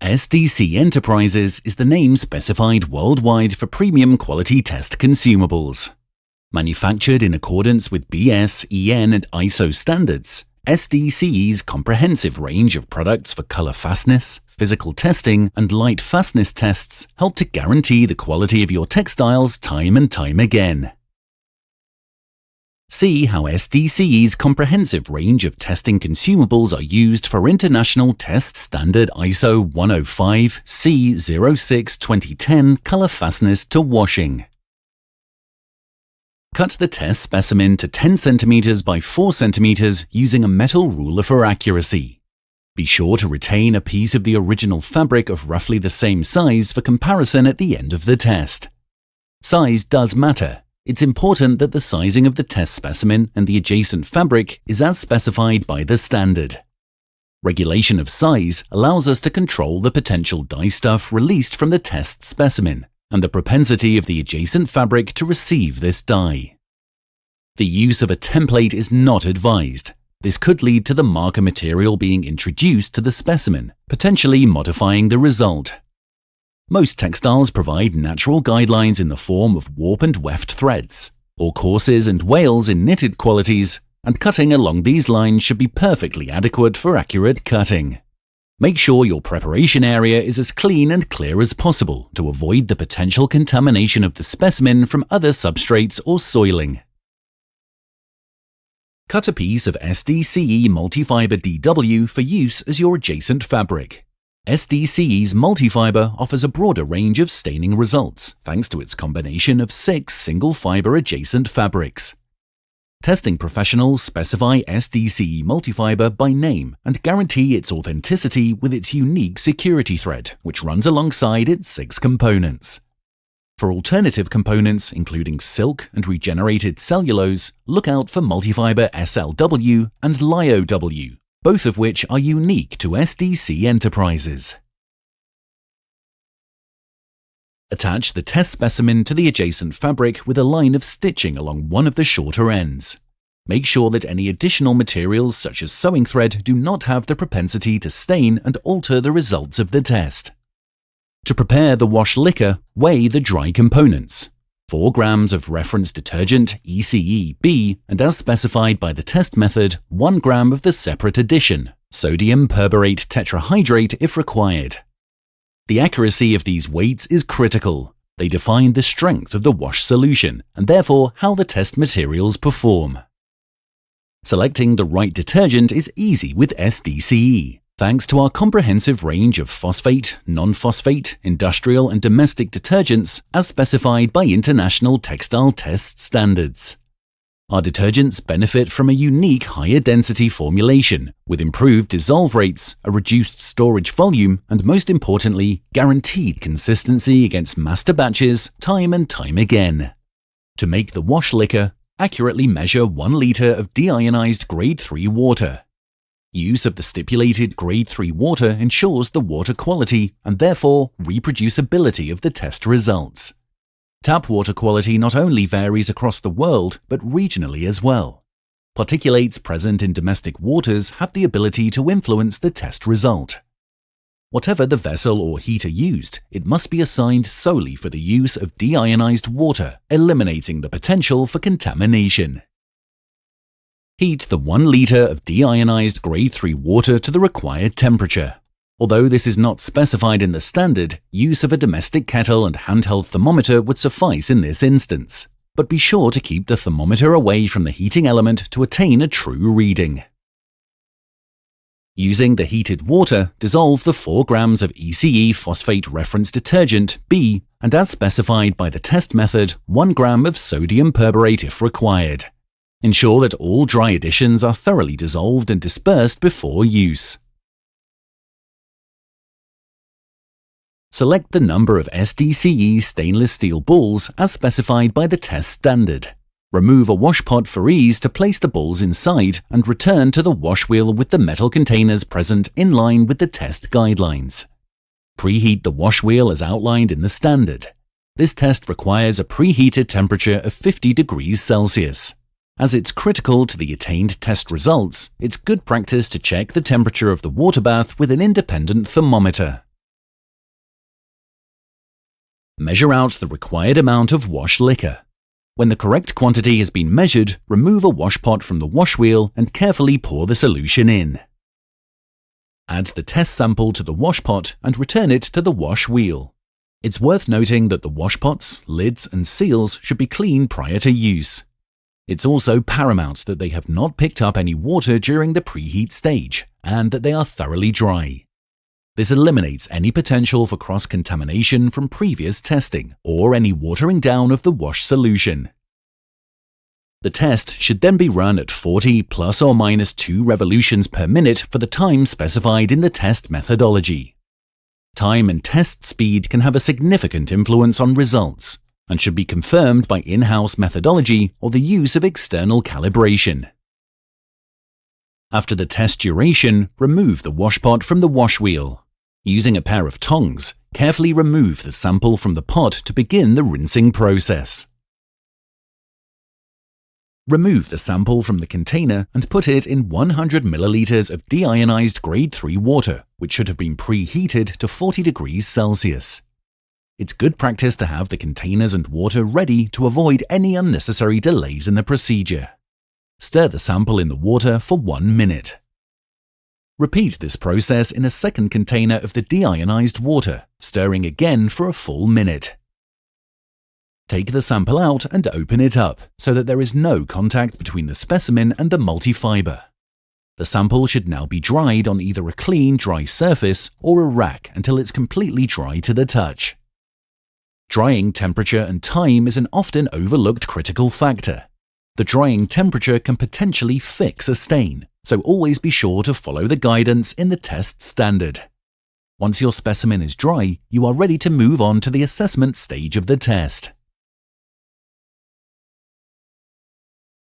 SDC Enterprises is the name specified worldwide for premium quality test consumables. Manufactured in accordance with BS, EN and ISO standards, SDCE's comprehensive range of products for color fastness, physical testing and light fastness tests help to guarantee the quality of your textiles time and time again. See how SDCE's comprehensive range of testing consumables are used for International Test Standard ISO 105C06-2010 color fastness to washing. Cut the test specimen to 10 cm by 4 cm using a metal ruler for accuracy. Be sure to retain a piece of the original fabric of roughly the same size for comparison at the end of the test. Size does matter. It's important that the sizing of the test specimen and the adjacent fabric is as specified by the standard. Regulation of size allows us to control the potential dye stuff released from the test specimen and the propensity of the adjacent fabric to receive this dye. The use of a template is not advised. This could lead to the marker material being introduced to the specimen, potentially modifying the result. Most textiles provide natural guidelines in the form of warp and weft threads, or courses and wales in knitted qualities, and cutting along these lines should be perfectly adequate for accurate cutting. Make sure your preparation area is as clean and clear as possible to avoid the potential contamination of the specimen from other substrates or soiling. Cut a piece of SDCE Multifibre DW for use as your adjacent fabric. SDCE's Multifibre offers a broader range of staining results thanks to its combination of 6 single-fibre adjacent fabrics. Testing professionals specify SDCE Multifibre by name and guarantee its authenticity with its unique security thread, which runs alongside its 6 components. For alternative components, including silk and regenerated cellulose, look out for Multifibre SLW and LIOW, both of which are unique to SDC Enterprises. Attach the test specimen to the adjacent fabric with a line of stitching along one of the shorter ends. Make sure that any additional materials such as sewing thread do not have the propensity to stain and alter the results of the test. To prepare the wash liquor, weigh the dry components. 4 grams of reference detergent ECE-B and as specified by the test method, 1 gram of the separate addition, sodium perborate tetrahydrate if required. The accuracy of these weights is critical. They define the strength of the wash solution and therefore how the test materials perform. Selecting the right detergent is easy with SDCE. Thanks to our comprehensive range of phosphate, non-phosphate, industrial and domestic detergents as specified by international textile test standards. Our detergents benefit from a unique higher density formulation with improved dissolve rates, a reduced storage volume and most importantly, guaranteed consistency against master batches time and time again. To make the wash liquor, accurately measure 1 liter of deionized grade 3 water. Use of the stipulated grade 3 water ensures the water quality and therefore reproducibility of the test results. Tap water quality not only varies across the world, but regionally as well. Particulates present in domestic waters have the ability to influence the test result. Whatever the vessel or heater used, it must be assigned solely for the use of deionized water, eliminating the potential for contamination. Heat the 1 liter of deionized grade 3 water to the required temperature. Although this is not specified in the standard, use of a domestic kettle and handheld thermometer would suffice in this instance. But be sure to keep the thermometer away from the heating element to attain a true reading. Using the heated water, dissolve the 4 grams of ECE phosphate reference detergent B and as specified by the test method, 1 gram of sodium perborate if required. Ensure that all dry additions are thoroughly dissolved and dispersed before use. Select the number of SDCE stainless steel balls as specified by the test standard. Remove a wash pot for ease to place the balls inside and return to the wash wheel with the metal containers present in line with the test guidelines. Preheat the wash wheel as outlined in the standard. This test requires a preheated temperature of 50 degrees Celsius. As it's critical to the attained test results, it's good practice to check the temperature of the water bath with an independent thermometer. Measure out the required amount of wash liquor. When the correct quantity has been measured, remove a wash pot from the wash wheel and carefully pour the solution in. Add the test sample to the wash pot and return it to the wash wheel. It's worth noting that the wash pots, lids, and seals should be clean prior to use. It's also paramount that they have not picked up any water during the preheat stage and that they are thoroughly dry. This eliminates any potential for cross-contamination from previous testing or any watering down of the wash solution. The test should then be run at 40 plus or minus 2 revolutions per minute for the time specified in the test methodology. Time and test speed can have a significant influence on results and should be confirmed by in-house methodology or the use of external calibration. After the test duration, remove the wash pot from the wash wheel. Using a pair of tongs, carefully remove the sample from the pot to begin the rinsing process. Remove the sample from the container and put it in 100 milliliters of deionized grade 3 water, which should have been preheated to 40 degrees Celsius. It's good practice to have the containers and water ready to avoid any unnecessary delays in the procedure. Stir the sample in the water for 1 minute. Repeat this process in a second container of the deionized water, stirring again for a full minute. Take the sample out and open it up so that there is no contact between the specimen and the multifibre. The sample should now be dried on either a clean, dry surface or a rack until it's completely dry to the touch. Drying temperature and time is an often overlooked critical factor. The drying temperature can potentially fix a stain, so always be sure to follow the guidance in the test standard. Once your specimen is dry, you are ready to move on to the assessment stage of the test.